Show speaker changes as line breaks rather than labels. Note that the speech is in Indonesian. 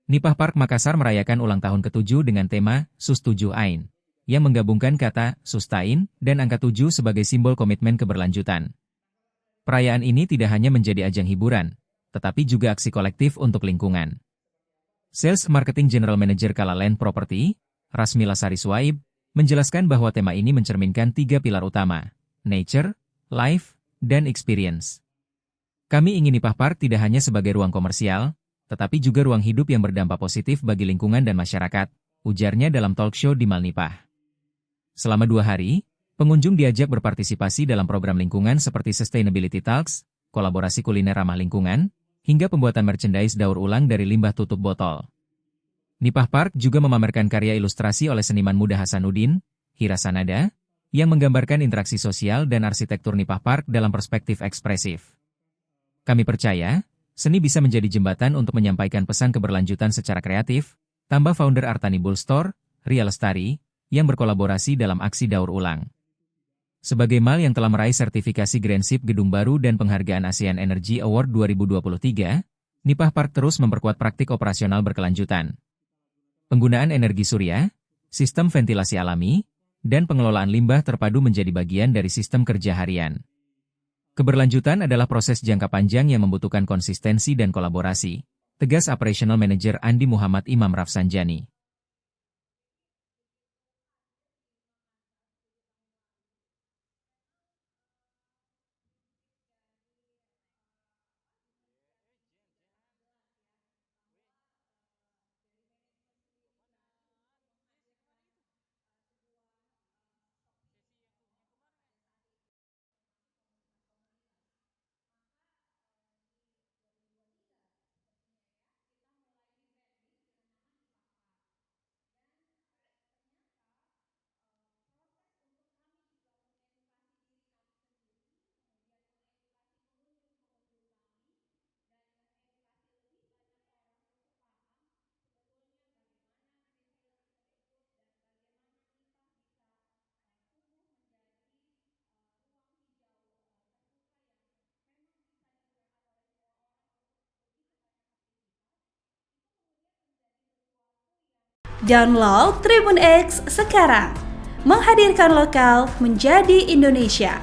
Nipah Park Makassar merayakan ulang tahun ke-7 dengan tema Sus7 Ain, yang menggabungkan kata sustain dan angka 7 sebagai simbol komitmen keberlanjutan. Perayaan ini tidak hanya menjadi ajang hiburan, tetapi juga aksi kolektif untuk lingkungan. Sales Marketing General Manager Kala Land Property, Rasmila Sari Swaib, menjelaskan bahwa tema ini mencerminkan 3 pilar utama, nature, life, dan experience. Kami ingin Nipah Park tidak hanya sebagai ruang komersial, tetapi juga ruang hidup yang berdampak positif bagi lingkungan dan masyarakat, ujarnya dalam talk show di Malnipah. Selama 2 hari, pengunjung diajak berpartisipasi dalam program lingkungan seperti Sustainability Talks, kolaborasi kuliner ramah lingkungan, hingga pembuatan merchandise daur ulang dari limbah tutup botol. Nipah Park juga memamerkan karya ilustrasi oleh seniman muda Hasanuddin, Hira Sanada, yang menggambarkan interaksi sosial dan arsitektur Nipah Park dalam perspektif ekspresif. Kami percaya, seni bisa menjadi jembatan untuk menyampaikan pesan keberlanjutan secara kreatif, tambah founder Artani Bullstore, Ria Lestari, yang berkolaborasi dalam aksi daur ulang. Sebagai mall yang telah meraih sertifikasi Green Ship Gedung Baru dan penghargaan ASEAN Energy Award 2023, Nipah Park terus memperkuat praktik operasional berkelanjutan. Penggunaan energi surya, sistem ventilasi alami, dan pengelolaan limbah terpadu menjadi bagian dari sistem kerja harian. Keberlanjutan adalah proses jangka panjang yang membutuhkan konsistensi dan kolaborasi, tegas Operational Manager Andi Muhammad Imam Rafsanjani.
Download Tribun X sekarang, menghadirkan lokal menjadi Indonesia.